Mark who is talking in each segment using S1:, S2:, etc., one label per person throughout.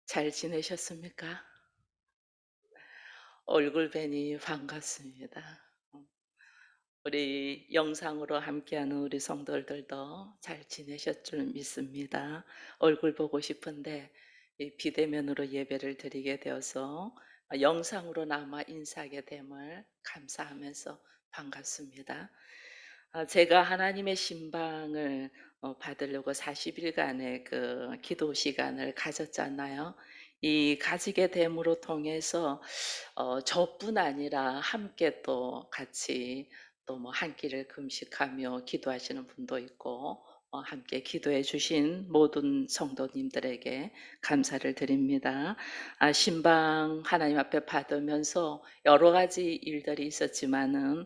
S1: 잘 지내셨습니까? 얼굴 뵈니 반갑습니다. 어, 우리 영상으로 함께하는 우리 성도들도 잘 지내셨 줄 믿습니다. 얼굴 보고 싶은데 이 비대면으로 예배를 드리게 되어서 영상으로나마 인사하게 됨을 감사하면서 반갑습니다. 제가 하나님의 신방을 받으려고 40 일간의 그 기도 시간을 가졌잖아요. 이 가지게 됨으로 통해서 저뿐 아니라 함께 또 같이 또 뭐 한 끼를 금식하며 기도하시는 분도 있고 함께 기도해 주신 모든 성도님들에게 감사를 드립니다. 신방 하나님 앞에 받으면서 여러 가지 일들이 있었지만은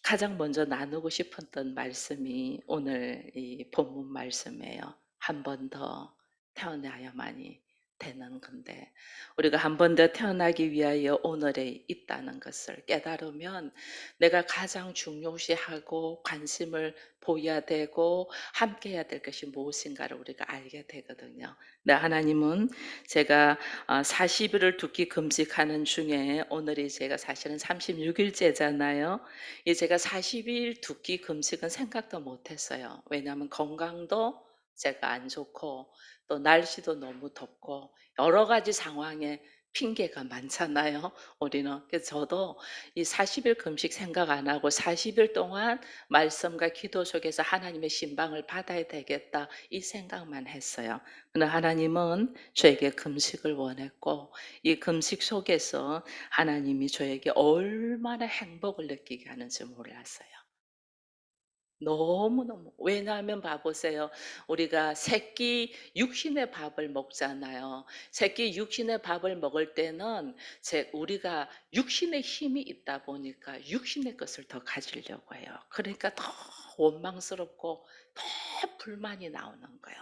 S1: 가장 먼저 나누고 싶었던 말씀이 오늘 이 본문 말씀이에요. 한 번 더 태어나야만이 되는 건데 우리가 한 번 더 태어나기 위하여 오늘에 있다는 것을 깨달으면 내가 가장 중요시하고 관심을 보여야 되고 함께 해야 될 것이 무엇인가를 우리가 알게 되거든요. 네, 하나님은 제가 40 일을 두 끼 금식하는 중에 오늘이 제가 사실은 36 일째잖아요. 이 제가 40일 두 끼 금식은 생각도 못 했어요. 왜냐하면 건강도 제가 안 좋고 또 날씨도 너무 덥고 여러 가지 상황에 핑계가 많잖아요, 우리는. 그래서 저도 이 40일 금식 생각 안 하고 40일 동안 말씀과 기도 속에서 하나님의 신방을 받아야 되겠다 이 생각만 했어요. 그러나 하나님은 저에게 금식을 원했고 이 금식 속에서 하나님이 저에게 얼마나 행복을 느끼게 하는지 몰랐어요. 너무너무. 왜냐하면 봐 보세요. 우리가 새끼 육신의 밥을 먹잖아요. 새끼 육신의 밥을 먹을 때는 우리가 육신의 힘이 있다 보니까 육신의 것을 더 가지려고 해요. 그러니까 더 원망스럽고 더 불만이 나오는 거예요.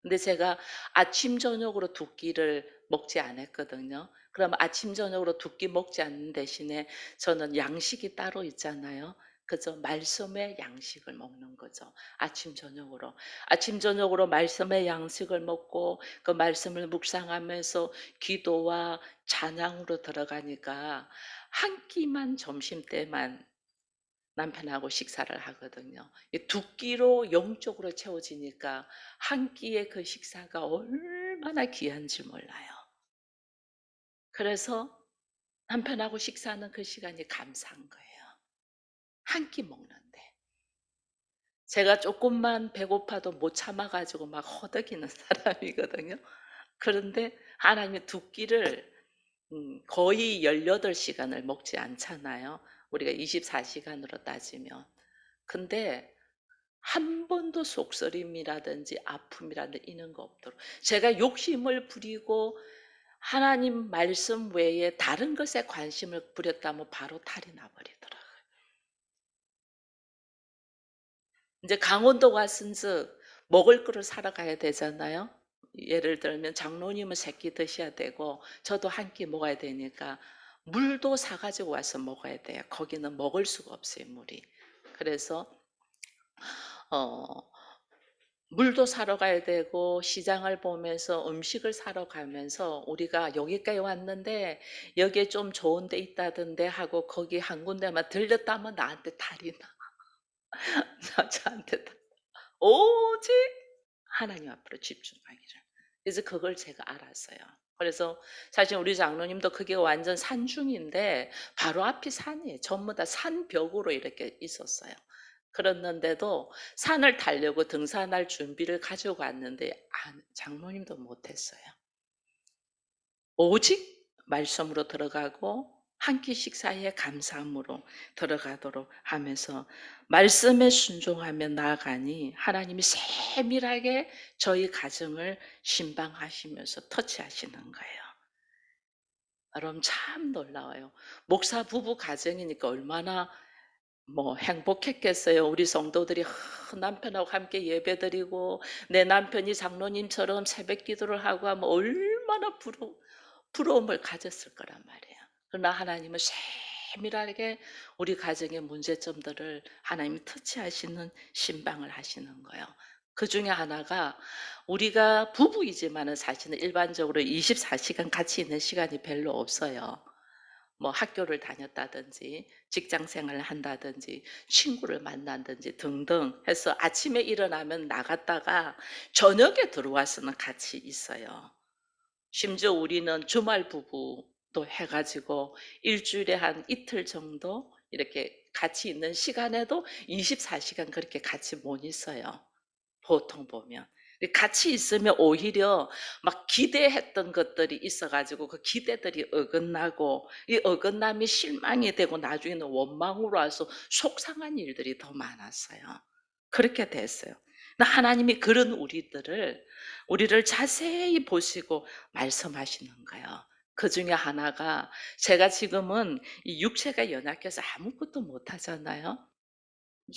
S1: 근데 제가 아침 저녁으로 두 끼를 먹지 않았거든요. 그럼 아침 저녁으로 두 끼 먹지 않는 대신에 저는 양식이 따로 있잖아요. 그죠. 말씀의 양식을 먹는 거죠. 아침 저녁으로. 아침 저녁으로 말씀의 양식을 먹고 그 말씀을 묵상하면서 기도와 찬양으로 들어가니까 한 끼만 점심때만 남편하고 식사를 하거든요. 이 두 끼로 영적으로 채워지니까 한 끼의 그 식사가 얼마나 귀한지 몰라요. 그래서 남편하고 식사하는 그 시간이 감사한 거예요. 한 끼 먹는데. 제가 쪼끔만 배고파도 못 참아 가지고 막 허덕이는 사람이거든요. 그런데 하나님의 두 끼를 거의 18 시간을 먹지 않잖아요, 우리가 24 시간으로 따지면. 근데 한 번도 속쓰림이라든지 아픔이라든지 이런 거 없도록 제가 욕심을 부리고 하나님 말씀 외에 다른 것에 관심을 부렸다면 바로 탈이 나 버리더라고요. 인제 강원도 갔은즉 먹을 거를 사러 가야 되잖아요. 예를 들면 장로님은 세 끼 드셔야 되고 저도 한 끼 먹어야 되니까 물도 사 가지고 와서 먹어야 돼요. 거기는 먹을 수가 없어요, 물이. 그래서 어 물도 사러 가야 되고 시장을 보면서 음식을 사러 가면서 우리가 여기까지 왔는데 "여기에 좀 좋은 데 있다던데." 하고 거기 한 군데만 들렸다면 나한테 탈이 나. 저한테 오직 하나님 앞으로 집중하기를. 그래서 그걸 제가 알았어요. 그래서 사실 우리 장로님도 그게 완전 산중인데 바로 앞이 산이에요. 전부 다 산벽으로 이렇게 있었어요. 그랬는데도 산을 타려고 등산할 준비를 가지고 갔는데 장로님도 못 했어요. 오직 말씀으로 들어가고 한 끼 식사에 감사함으로 들어가도록 하면서 말씀에 순종하며 나아가니 하나님이 세밀하게 저희 가정을 신방하시면서 터치하시는 거예요. 여러분 참 놀라워요. 목사 부부 가정이니까 얼마나 뭐 행복했겠어요. 우리 성도들이 남편하고 함께 예배드리고 내 남편이 장로님처럼 새벽 기도를 하고 하면 얼마나 부러움을 가졌을 거란 말이에요. 그러나 하나님은 세밀하게 우리 가정의 문제점들을 하나님이 터치하시는 신방을 하시는 거예요. 그중에 하나가 우리가 부부이지만은 사실은 일반적으로 24시간 같이 있는 시간이 별로 없어요. 뭐 학교를 다녔다든지 직장 생활을 한다든지 친구를 만난다든지 등등 해서 아침에 일어나면 나갔다가 저녁에 들어와서는 같이 있어요. 심지어 우리는 주말 부부도 해 가지고 일 주일에 한 이틀 정도 이렇게 같이 있는 시간에도 24시간 그렇게 같이 못 있어요, 보통 보면. 같이 있으면 오히려 막 기대했던 것들이 있어 가지고 그 기대들이 어긋나고 이 어긋남이 실망이 되고 나중에는 원망으로 와서 속상한 일들이 더 많았어요. 그렇게 됐어요. 근데 하나님이 그런 우리를 자세히 보시고 말씀하시는 거예요. 그중에 하나가 제가 지금은 이 육체가 연약해서 아무것도 못 하잖아요.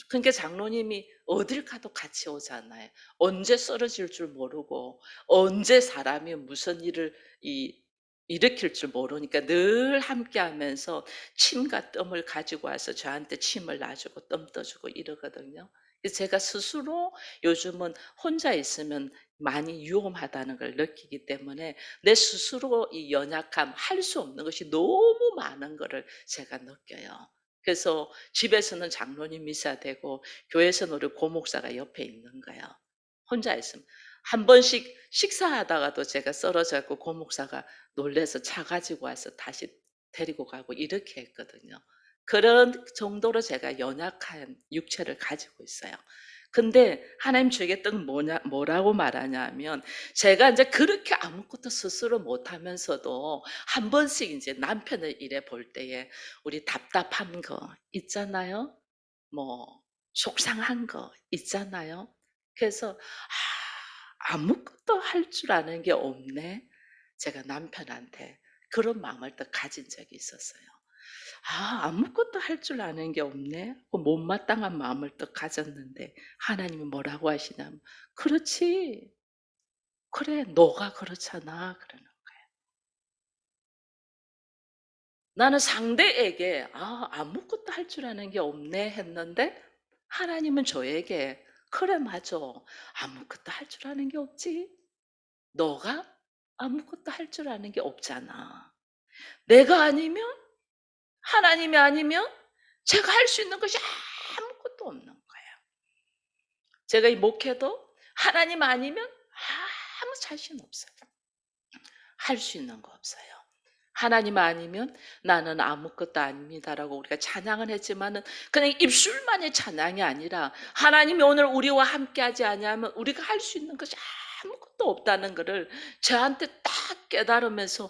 S1: 그러니까 장로님이 어딜 가도 같이 오잖아요. 언제 쓰러질 줄 모르고 언제 사람이 무슨 일을 이 일으킬 줄 모르니까 늘 함께하면서 침과 뜸을 가지고 와서 저한테 침을 놔주고 뜸 떠주고 이러거든요. 그래서 제가 스스로 요즘은 혼자 있으면 많이 위험하다는 걸 느끼기 때문에 내 스스로 이 연약함, 할 수 없는 것이 너무 많은 거를 제가 느껴요. 그래서 집에서는 장로님 미사 되고 교회에서는 우리 고목사가 옆에 있는 거예요. 혼자 있으면. 한 번씩 식사하다가도 제가 쓰러져 갖고 고목사가 놀라서 차 가지고 와서 다시 데리고 가고 이렇게 했거든요. 그런 정도로 제가 연약한 육체를 가지고 있어요. 근데 하나님 저에게 또 뭐라고 말하냐면 제가 인제 그렇게 아무것도 스스로 못하면서도 한 번씩 인제 남편을 이래 볼 때에 우리 답답한 거 있잖아요. 뭐 속상한 거 있잖아요. 그래서 '아무것도 할 줄 아는 게 없네.' 제가 남편한테 그런 마음을 또 가진 적이 있었어요. '아무것도 할 줄 아는 게 없네.' 그 못마땅한 마음을 또 가졌는데 하나님이 뭐라고 하시냐면 "그렇지. 그래. 너가 그렇잖아." 그러는 나는 상대에게 아무것도 할 줄 아는 게 없네." 했는데 하나님은 저에게 "그래 맞아. 아무것도 할 줄 아는 게 없지. 너가 아무것도 할 줄 아는 게 없잖아. 내가 아니면 하나님이 아니면 제가 할 수 있는 것이 아무것도 없는 거예요. 제가 이 목회도 하나님 아니면 아무 자신 없어요. 할 수 있는 거 없어요. 하나님 아니면 나는 아무것도 아닙니다라고 우리가 찬양을 했지만은 그냥 입술만의 찬양이 아니라 하나님이 오늘 우리와 함께하지 아니하면 우리가 할 수 있는 것이 아무것도 없다는 것을 저한테 딱 깨달으면서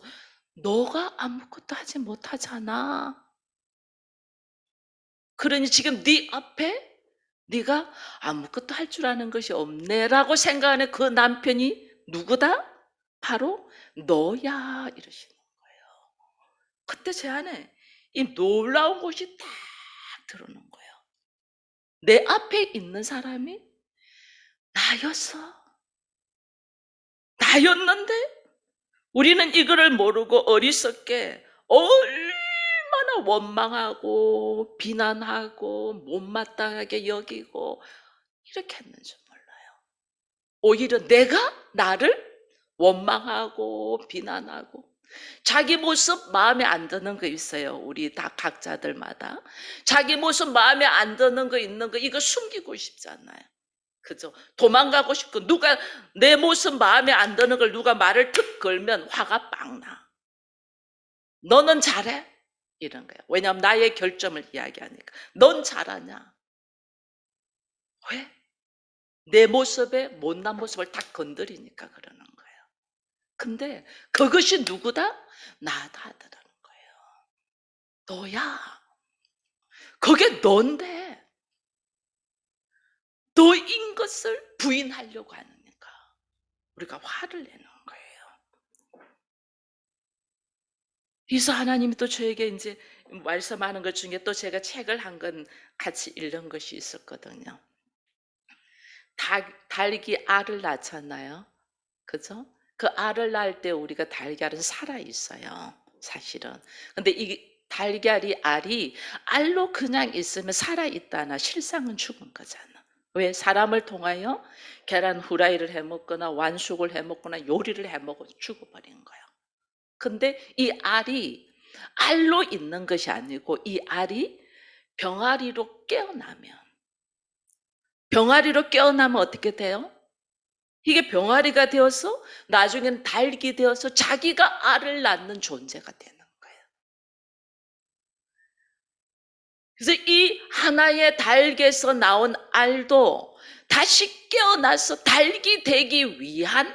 S1: 너가 아무것도 하지 못하잖아. 그러니 지금 네 앞에 네가 아무것도 할 줄 아는 것이 없네라고 생각하는 그 남편이 누구다? 바로 너야 이러시는 거예요. 그때 제 안에 이 놀라운 것이 딱 들어오는 거예요. 내 앞에 있는 사람이 나였어. 나였는데 우리는 이거를 모르고 어리석게 얼마나 원망하고 비난하고 못마땅하게 여기고 이렇게 했는지 몰라요. 오히려 내가 나를 원망하고 비난하고 자기 모습 마음에 안 드는 거 있어요. 우리 다 각자들마다. 자기 모습 마음에 안 드는 거 있는 거 이거 숨기고 싶잖아요. 그죠? 도망가고 싶고 누가 내 모습 마음에 안 드는 걸 누가 말을 툭 걸면 화가 빵 나. "너는 잘해?" 이런 거예요. 왜냐하면 나의 결점을 이야기하니까. "넌 잘하냐?" 왜? 내 모습의 못난 모습을 딱 건드리니까 그러는 거예요. 근데 그것이 누구다? 나다 하더라는 거예요. 너야. 그게 넌데 너인 것을 부인하려고 하니까 우리가 화를 내는 거예요. 그래서 하나님이 또 저에게 인제 말씀하는 것 중에 또 제가 책을 한 권 같이 읽은 것이 있었거든요. 닭이 알을 낳잖아요. 그죠? 그 알을 낳을 때 우리가 달걀은 살아 있어요, 사실은. 근데 이 달걀이 알이 알로 그냥 있으면 살아 있다나 실상은 죽은 거잖아. 왜? 사람을 통하여 계란 후라이를 해 먹거나 완숙을 해 먹거나 요리를 해 먹어 죽어버린 거예요. 근데 이 알이 알로 있는 것이 아니고 이 알이 병아리로 깨어나면 어떻게 돼요? 이게 병아리가 되어서 나중에는 닭이 되어서 자기가 알을 낳는 존재가 되는 거예요. 그래서 이 하나의 닭에서 나온 알도 다시 깨어나서 닭이 되기 위한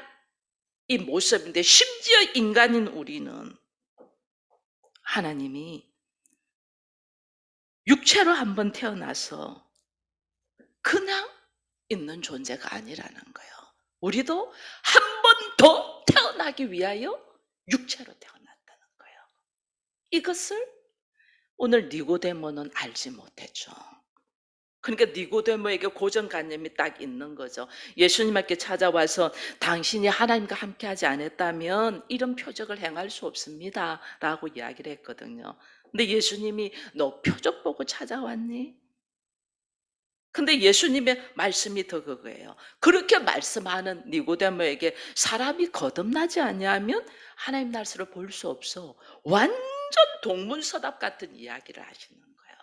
S1: 이 모습인데, 심지어 인간인 우리는 하나님이 육체로 한번 태어나서 그냥 있는 존재가 아니라는 거예요. 우리도 한 번 더 태어나기 위하여 육체로 태어났다는 거예요. 이것을 오늘 니고데모는 알지 못했죠. 그러니까 니고데모에게 고정관념이 딱 있는 거죠. 예수님께 찾아와서 당신이 하나님과 함께하지 않았다면 이런 표적을 행할 수 없습니다 라고 이야기를 했거든요. 근데 예수님이 너 표적 보고 찾아왔니? 근데 예수님의 말씀이 더 그거예요. 그렇게 말씀하는 니고데모에게 사람이 거듭나지 아니하면 하나님 나라를 볼 수 없어. 완전 동문서답 같은 이야기를 하시는 거예요.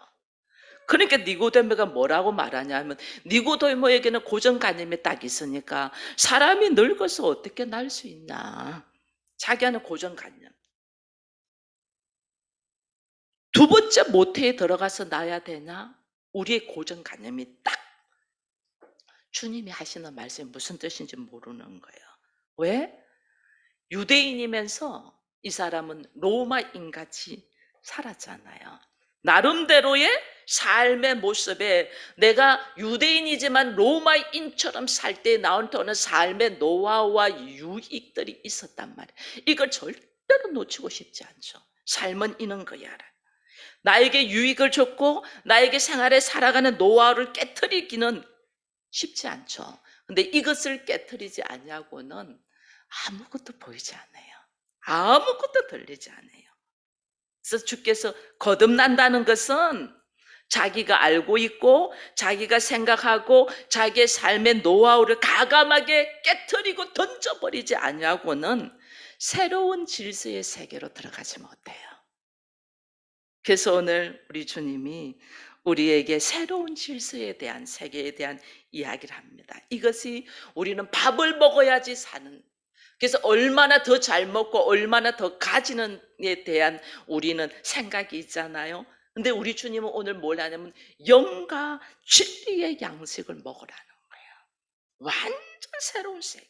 S1: 그러니까 니고데모가 뭐라고 말하냐면, 니고데모에게는 고정관념이 딱 있으니까 사람이 늙어서 어떻게 날 수 있나. 자기는 고정관념. 두 번째 모태에 들어가서 나야 되나? 우리의 고정관념이 딱 주님이 하시는 말씀이 무슨 뜻인지 모르는 거예요. 왜? 유대인이면서 이 사람은 로마인같이 살았잖아요. 나름대로의 삶의 모습에 내가 유대인이지만 로마인처럼 살 때 나한테는 삶의 노하우와 유익들이 있었단 말이에요. 이걸 절대로 놓치고 싶지 않죠. 삶은 이런 거야. 나에게 유익을 줬고 나에게 생활에 살아가는 노하우를 깨트리기는 쉽지 않죠. 근데 이것을 깨트리지 않냐고는 아무것도 보이지 않아요. 아무것도 들리지 않아요. 그래서 주께서 거듭난다는 것은 자기가 알고 있고 자기가 생각하고 자기의 삶의 노하우를 가감하게 깨트리고 던져버리지 않냐고는 새로운 질서의 세계로 들어가지 못해요. 그래서 오늘 우리 주님이 우리에게 새로운 질서에 대한, 세계에 대한 이야기를 합니다. 이것이 우리는 밥을 먹어야지 사는, 그래서 얼마나 더 잘 먹고 얼마나 더 가지는에 대한 우리는 생각이 있잖아요. 근데 우리 주님은 오늘 뭘 하냐면 영과 진리의 양식을 먹으라는 거예요. 완전 새로운 세계.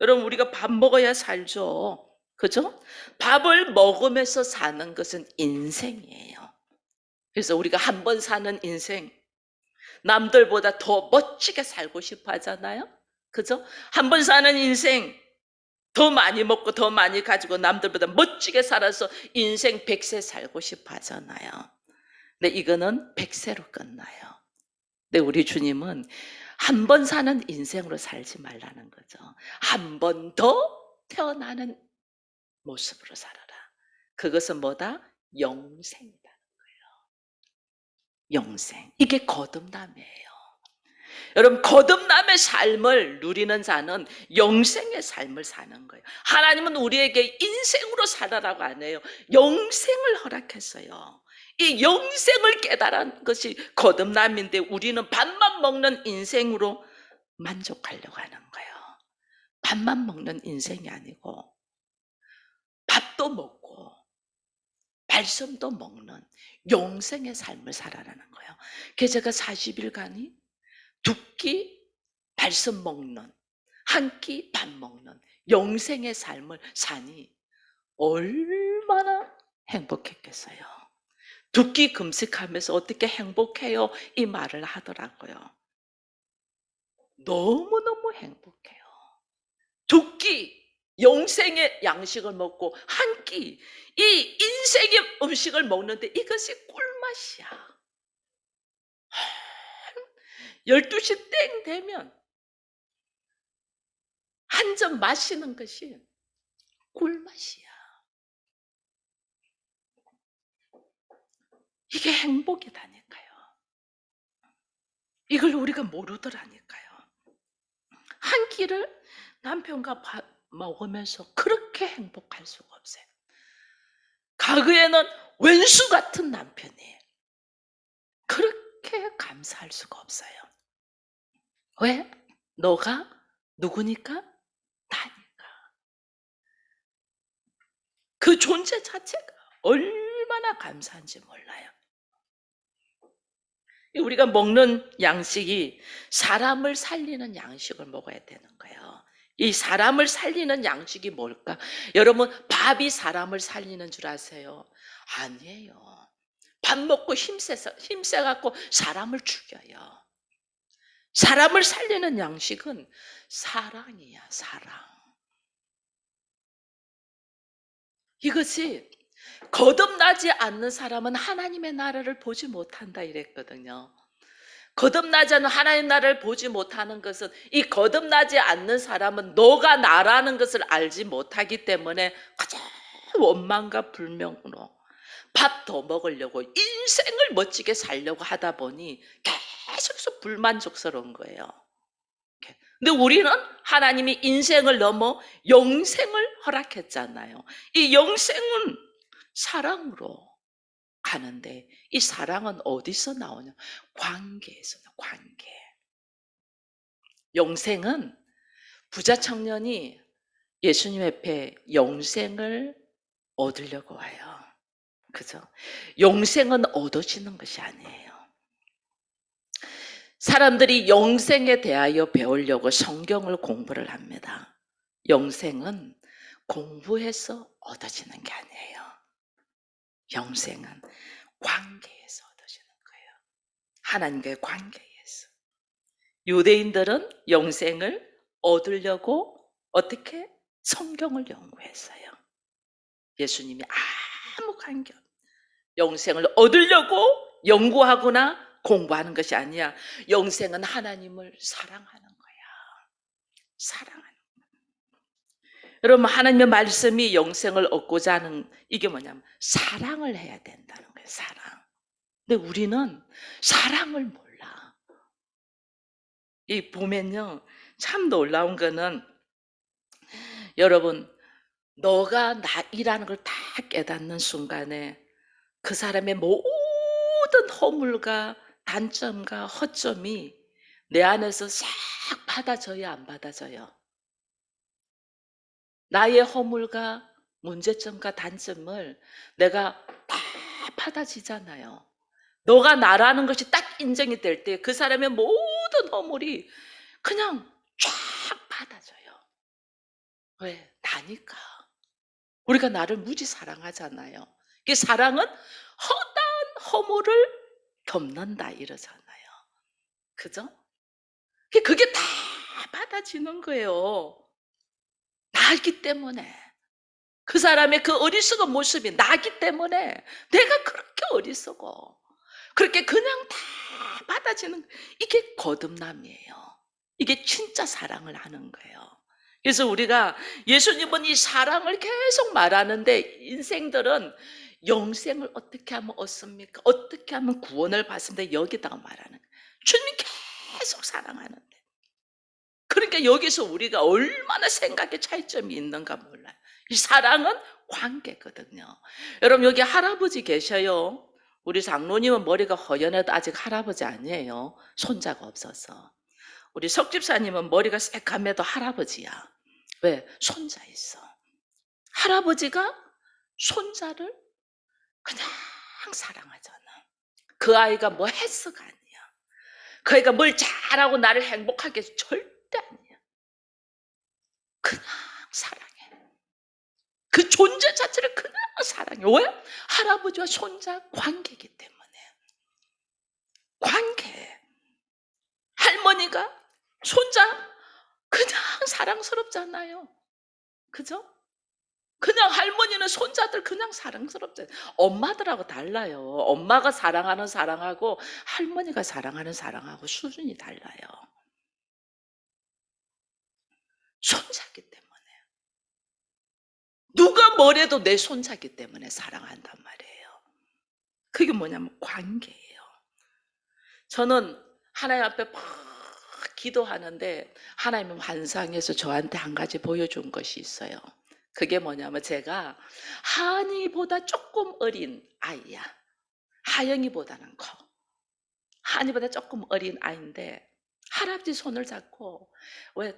S1: 여러분, 우리가 밥 먹어야 살죠. 그죠? 밥을 먹으면서 사는 것은 인생이에요. 그래서 우리가 한 번 사는 인생, 남들보다 더 멋지게 살고 싶어 하잖아요. 그죠? 한 번 사는 인생, 더 많이 먹고 더 많이 가지고 남들보다 멋지게 살아서 인생 100세 살고 싶어 하잖아요. 근데 이거는 100세로 끝나요. 근데 우리 주님은 한 번 사는 인생으로 살지 말라는 거죠. 한 번 더 태어나는 모습으로 살아라. 그것은 뭐다? 영생이다. 영생. 이게 거듭남이에요. 여러분, 거듭남의 삶을 누리는 자는 영생의 삶을 사는 거예요. 하나님은 우리에게 인생으로 살아라고 안 해요. 영생을 허락했어요. 이 영생을 깨달은 것이 거듭남인데 우리는 밥만 먹는 인생으로 만족하려고 하는 거예요. 밥만 먹는 인생이 아니고 밥도 먹고 말씀도 먹는 영생의 삶을 살아라는 거예요. 그래서 제가 40일간이 두 끼 말씀 먹는, 한 끼 밥 먹는 영생의 삶을 사니 얼마나 행복했겠어요. 두 끼 금식하면서 어떻게 행복해요? 이 말을 하더라고요. 너무너무 행복해요. 두 끼 영생의 양식을 먹고 한 끼 이 인생의 음식을 먹는데 이것이 꿀맛이야. 12시 땡 되면 한 잔 마시는 것이 꿀맛이야. 이게 행복이다니까요. 이걸 우리가 모르더라니까요. 한 끼를 남편과 밥 먹으면서 그렇게 행복할 수가 없어요. 가그에는 왼수 같은 남편이 그렇게 감사할 수가 없어요. 왜? 너가 누구니까? 나니까. 그 존재 자체가 얼마나 감사한지 몰라요. 우리가 먹는 양식이 사람을 살리는 양식을 먹어야 되는 거예요. 이 사람을 살리는 양식이 뭘까? 여러분, 밥이 사람을 살리는 줄 아세요? 아니에요. 밥 먹고 힘세갖고 사람을 죽여요. 사람을 살리는 양식은 사랑이야, 사랑. 이것이 거듭나지 않는 사람은 하나님의 나라를 보지 못한다 이랬거든요. 거듭나지 않는 하나님 나라를 보지 못하는 것은, 이 거듭나지 않는 사람은 너가 나라는 것을 알지 못하기 때문에 가장 원망과 불명으로 밥 더 먹으려고 인생을 멋지게 살려고 하다 보니 계속해서 불만족스러운 거예요. 근데 우리는 하나님이 인생을 넘어 영생을 허락했잖아요. 이 영생은 사랑으로 가는데, 이 사랑은 어디서 나오냐? 관계에서 나와요. 관계. 영생은 부자 청년이 예수님 앞에 영생을 얻으려고 와요. 그죠? 영생은 얻어지는 것이 아니에요. 사람들이 영생에 대하여 배우려고 성경을 공부를 합니다. 영생은 공부해서 얻어지는 게 아니에요. 영생은 관계에서 얻어지는 거예요. 하나님과의 관계에서. 유대인들은 영생을 얻으려고 어떻게? 성경을 연구했어요. 예수님이 아무 관계 없어요. 영생을 얻으려고 연구하거나 공부하는 것이 아니야. 영생은 하나님을 사랑하는 거야. 사랑하는 거야. 여러분, 하나님의 말씀이 영생을 얻고자 하는, 이게 뭐냐면 사랑을 해야 된다는 거예요. 사랑. 근데 우리는 사랑을 몰라. 이 보면요, 참 놀라운 거는, 여러분, 너가 나이라는 걸 다 깨닫는 순간에 그 사람의 모든 허물과 단점과 허점이 내 안에서 싹 받아져야 안 받아져요? 나의 허물과 문제점과 단점을 내가 다 받아지잖아요. 너가 나라는 것이 딱 인정이 될 때 그 사람의 모든 허물이 그냥 쫙 받아져요. 왜? 나니까. 우리가 나를 무지 사랑하잖아요. 그 사랑은 허다한 허물을 덮는다 이러잖아요. 그죠? 그게 다 받아지는 거예요. 나기 때문에. 그 사람의 그 어리석은 모습이 나기 때문에 내가 그렇게 어리석어. 그렇게 그냥 다 받아지는, 이게 거듭남이에요. 이게 진짜 사랑을 하는 거예요. 그래서 우리가, 예수님은 이 사랑을 계속 말하는데 인생들은 영생을 어떻게 하면 얻습니까? 어떻게 하면 구원을 받습니까? 여기다가 말하는 거예요. 주님 계속 사랑하는데. 그러니까 여기서 우리가 얼마나 생각의 차이점이 있는가 몰라요. 이 사랑은 관계거든요. 여러분, 여기 할아버지 계셔요. 우리 장로님은 머리가 허연해도 아직 할아버지 아니에요. 손자가 없어서. 우리 석집사님은 머리가 새까매도 할아버지야. 왜? 손자 있어. 할아버지가 손자를 그냥 사랑하잖아. 그 아이가 뭐 했어가 아니야. 그 아이가 뭘 잘하고 나를 행복하게 해서 절대 아니야. 그냥 사랑해. 그 존재 자체를 그냥 사랑해. 왜? 할아버지와 손자 관계이기 때문에. 관계. 할머니가 손자 그냥 사랑스럽잖아요. 그죠? 그냥 할머니는 손자들 그냥 사랑스럽잖아요. 엄마들하고 달라요. 엄마가 사랑하는 사랑하고 할머니가 사랑하는 사랑하고 수준이 달라요. 손자기 때문에. 누가 뭐래도 내 손자기 때문에 사랑한단 말이에요. 그게 뭐냐면 관계예요. 저는 하나님 앞에 막 기도하는데 하나님은 환상에서 저한테 한 가지 보여준 것이 있어요. 그게 뭐냐면 제가 한이보다 조금 어린 아이야. 하영이보다는 커. 한이보다 조금 어린 아이인데 할아버지 손을 잡고 왜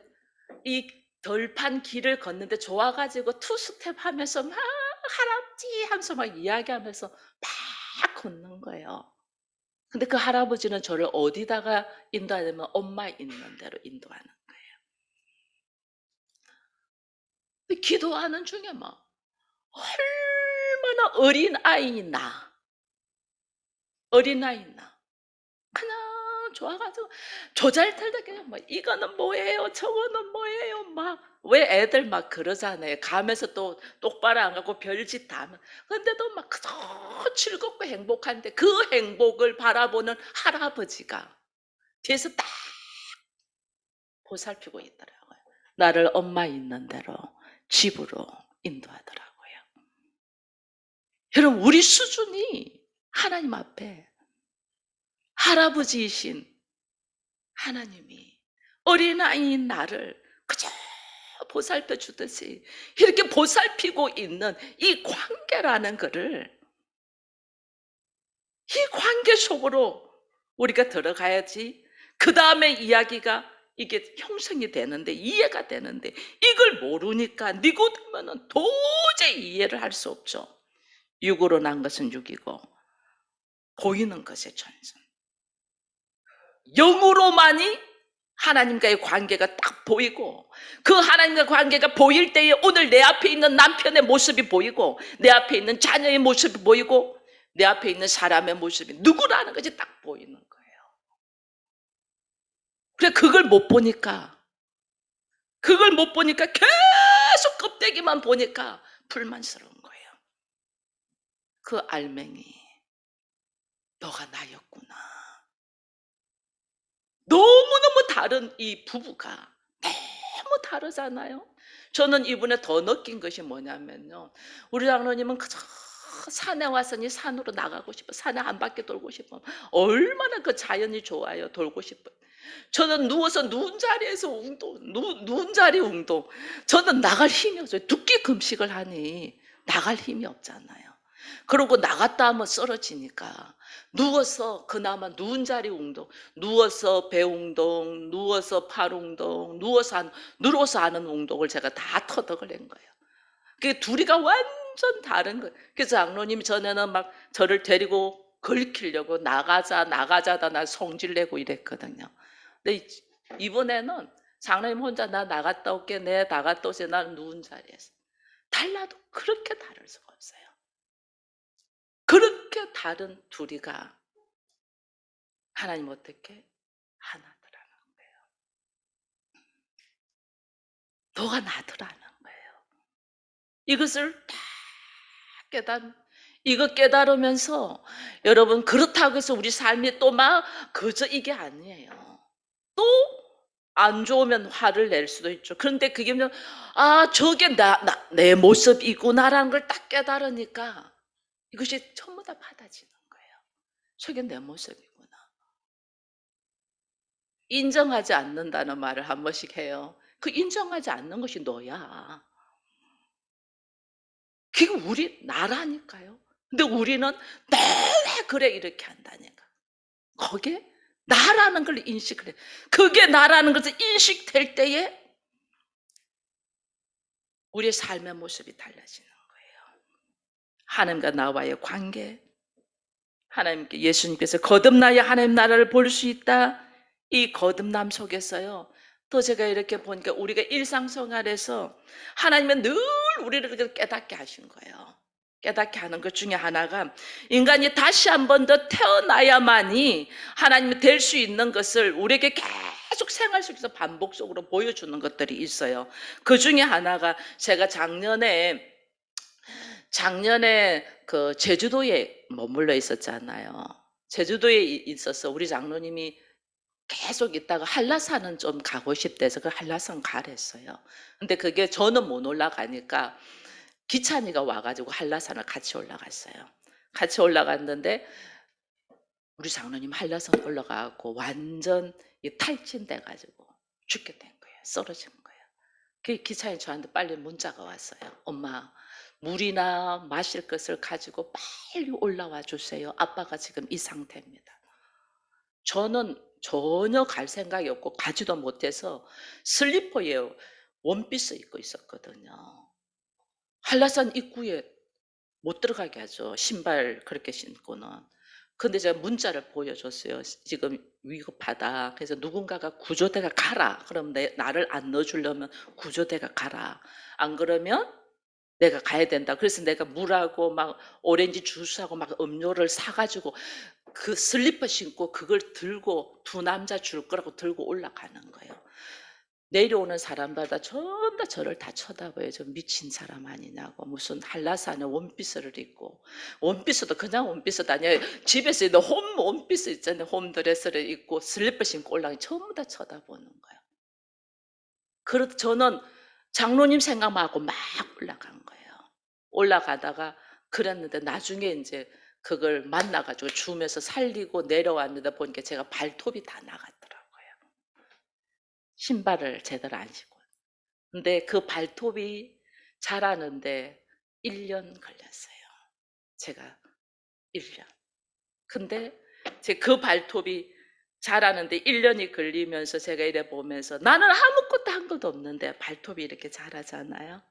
S1: 이 덜판 길을 걷는데 좋아가지고 투스텝 하면서 막 할아버지 하면서 막 이야기하면서 막 걷는 거예요. 근데 그 할아버지는 저를 어디다가 인도하냐면 엄마 있는 대로 인도하는 거예요. 근데 기도하는 중에 막 얼마나 어린아이 나 그냥 좋아가지고 조잘tel다 그냥 막 이거는 뭐예요 저거는 뭐예요 막 왜 애들 막 그러잖아요. 가면서 또 똑바로 안 가고 별짓 다 하면 근데도 막 그저 즐겁고 행복한데 그 행복을 바라보는 할아버지가 뒤에서 딱 보살피고 있더라고요. 나를 엄마 있는 대로 집으로 인도하더라고요. 여러분 우리 수준이 하나님 앞에 할아버지이신 하나님이 어린아이인 나를 그저 보살펴 주듯이 이렇게 보살피고 있는 이 관계라는 거를 이 관계 속으로 우리가 들어가야지 그 다음에 이야기가 이게 형성이 되는데 이해가 되는데 이걸 모르니까 니고데모는 도저히 이해를 할 수 없죠. 육으로 난 것은 육이고 보이는 것의 전선 영으로만이 하나님과의 관계가 딱 보이고 그 하나님과 관계가 보일 때에 오늘 내 앞에 있는 남편의 모습이 보이고 내 앞에 있는 자녀의 모습이 보이고 내 앞에 있는 사람의 모습이 누구라는 것이 딱 보이는 거예요. 그래 그걸 못 보니까 계속 껍데기만 보니까 불만스러운 거예요. 그 알맹이 너가 나였구나. 너무너무 다른 이 부부가 너무 다르잖아요. 저는 이번에 더 느낀 것이 뭐냐면요. 우리 장로님은 그저 산에 왔으니 산으로 나가고 싶어. 산에 한 바퀴 돌고 싶어. 얼마나 그 자연이 좋아요. 돌고 싶어. 저는 누워서 누운 자리에서 누운 자리 운동. 저는 나갈 힘이 없어요. 두끼 금식을 하니 나갈 힘이 없잖아요. 그러고 나갔다 하면 쓰러지니까 누워서 그나마 누운 자리 운동, 누워서 배 운동, 누워서 팔 운동, 누워서 하는 운동을 제가 다 터득을 한 거예요. 그 둘이가 완전 다른 거예요. 그래서 장로님이 전에는 막 저를 데리고 걸키려고 나가자다 나 성질내고 이랬거든요. 근데 이번에는 장로님 혼자 나 나갔다 올게, 내 나갔다 오세요. 나는 누운 자리에서. 달라도 그렇게 다를 수가 없어요. 그렇게 다른 둘이가 하나님 어떻게 하나더라는 거예요. 너가 나더라는 거예요. 이것을 다 이거 깨달으면서 여러분 그렇다고 해서 우리 삶이 또 막 그저 이게 아니에요. 또 안 좋으면 화를 낼 수도 있죠. 그런데 그게 뭐냐면 저게 내 모습이구나라는 걸 딱 깨달으니까 이것이 전부 다 받아지는 거예요. 저게 내 모습이구나. 인정하지 않는다는 말을 한 번씩 해요. 그 인정하지 않는 것이 너야. 그게 나라니까요. 근데 우리는 왜 그래 이렇게 한다니까. 거기에 나라는 걸 인식을 해. 그게 나라는 것을 인식될 때에 우리의 삶의 모습이 달라지는 거예요. 하나님과 나와의 관계, 하나님께 예수님께서 거듭나야 하나님 나라를 볼 수 있다. 이 거듭남 속에서요. 또 제가 이렇게 보니까 우리가 일상생활에서 하나님은 늘 우리를 깨닫게 하신 거예요. 깨닫게 하는 것 중에 하나가 인간이 다시 한 번 더 태어나야만이 하나님이 될 수 있는 것을 우리에게 계속 생활 속에서 반복적으로 보여주는 것들이 있어요. 그 중에 하나가 제가 작년에 그 제주도에 머물러 있었잖아요. 제주도에 있어서 우리 장로님이 계속 있다가 한라산은 좀 가고 싶대서 그 한라산 가랬어요. 근데 그게 저는 못 올라가니까 기찬이가 와가지고 한라산을 같이 올라갔어요. 같이 올라갔는데 우리 장로님 한라산 올라가고 완전 탈진돼 가지고 죽게 된 거예요. 쓰러진 거예요. 그 기차에 저한테 빨리 문자가 왔어요. "엄마, 물이나 마실 것을 가지고 빨리 올라와 주세요. 아빠가 지금 이 상태입니다." 저는 전혀 갈 생각이 없고 가지도 못해서 슬리퍼에 원피스 입고 있었거든요. 한라산 입구에 못 들어가게 하죠, 신발 그렇게 신고는. 근데 제가 문자를 보여줬어요. "지금 위급하다. 그래서 누군가가 구조대가 가라. 그럼 나를 안 넣어 주려면 구조대가 가라. 안 그러면 내가 가야 된다." 그래서 내가 물하고 막 오렌지 주스하고 막 음료를 사 가지고 그 슬리퍼 신고 그걸 들고 두 남자 줄 거라고 들고 올라가는 거예요. 내려오는 사람마다 전부 다 저를 다 쳐다봐요. "저 미친 사람 아니냐."고. 무슨 한라산에 원피스를 입고, 원피스도 그냥 원피스도 아니에요. 집에서 있는 홈 원피스 있잖아요. 홈드레스를 입고 슬리퍼 신고 올라가니 전부 다 쳐다보는 거예요. 그래도 저는 장로님 생각만 하고 막 올라간 거예요. 올라가다가 그랬는데 나중에 인제 그걸 만나 가지고 주면서 살리고 내려왔는데 보니까 제가 발톱이 다 나갔더라고요, 신발을 제대로 안 신고. 근데 그 발톱이 자라는데 1년 걸렸어요. 제가 1 년. 근데 제 그 발톱이 자라는데 1 년이 걸리면서 제가 이래 보면서 나는 아무것도 한 것도 없는데 발톱이 이렇게 자라잖아요.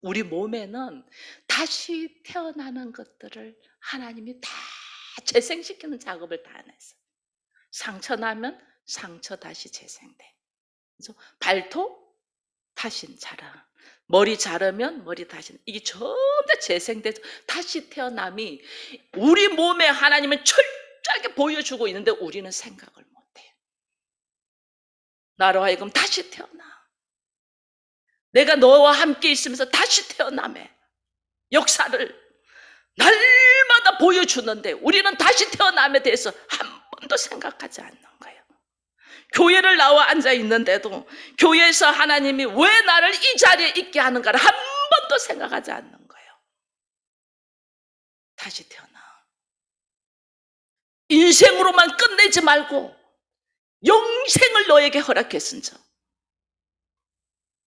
S1: 우리 몸에는 다시 태어나는 것들을 하나님이 다 재생시키는 작업을 다 했어요. 상처 나면 상처 다시 재생돼. 그래서 발톱 다시 자라. 머리 자르면 머리 다시, 이게 전부 다 재생돼서 다시 태어남이 우리 몸에 하나님은 철저하게 보여주고 있는데 우리는 생각을 못해. 나로 하여금 다시 태어나. 내가 너와 함께 있으면서 다시 태어남의 역사를 날마다 보여주는데 우리는 다시 태어남에 대해서 한 번도 생각하지 않는 거예요. 교회를 나와 앉아 있는데도 교회에서 하나님이 왜 나를 이 자리에 있게 하는가를 한 번도 생각하지 않는 거예요. 다시 태어나. 인생으로만 끝내지 말고 영생을 너에게 허락했은즉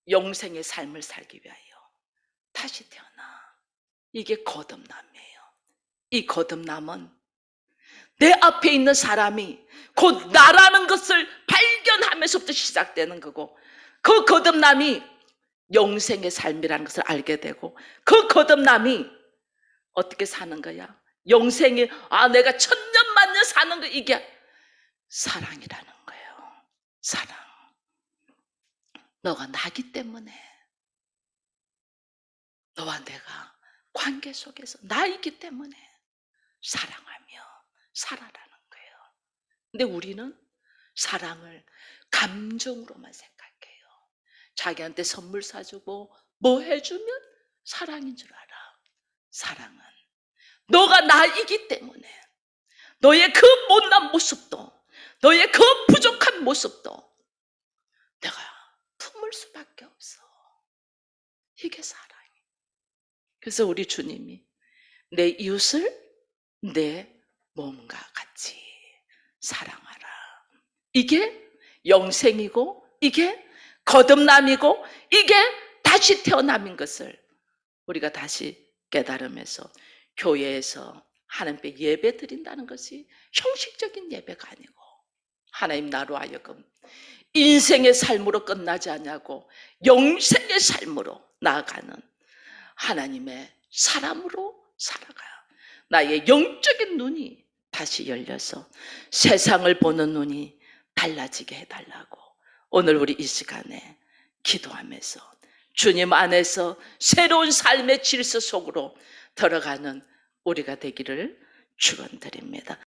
S1: 영생의 삶을 살기 위하여 다시 태어나. 이게 거듭남이에요. 이 거듭남은 내 앞에 있는 사람이 곧 나라는 것을 발견하면서부터 시작되는 거고, 그 거듭남이 영생의 삶이라는 것을 알게 되고, 그 거듭남이 어떻게 사는 거야? 영생이, 내가 천년 만년 사는 거, 이게 사랑이라는 거예요. 사랑. 너가 나기 때문에, 너와 내가 관계 속에서 나이기 때문에 사랑하며 살아라는 거예요. 근데 우리는 사랑을 감정으로만 생각해요. 자기한테 선물 사주고 뭐 해주면 사랑인 줄 알아. 사랑은 너가 나이기 때문에 너의 그 못난 모습도, 너의 그 부족한 모습도 내가 품을 수밖에 없어. 이게 사랑이에요. 그래서 우리 주님이 내 이웃을 내 몸과 같이 사랑하라. 이게 영생이고, 이게 거듭남이고, 이게 다시 태어남인 것을 우리가 다시 깨달으면서 교회에서 하나님께 예배 드린다는 것이 형식적인 예배가 아니고 하나님 나로 하여금 인생의 삶으로 끝나지 않냐고 영생의 삶으로 나아가는 하나님의 사람으로 살아가요. 나의 영적인 눈이 다시 열려서 세상을 보는 눈이 달라지게 해달라고 오늘 우리 이 시간에 기도하면서 주님 안에서 새로운 삶의 질서 속으로 들어가는 우리가 되기를 축원드립니다.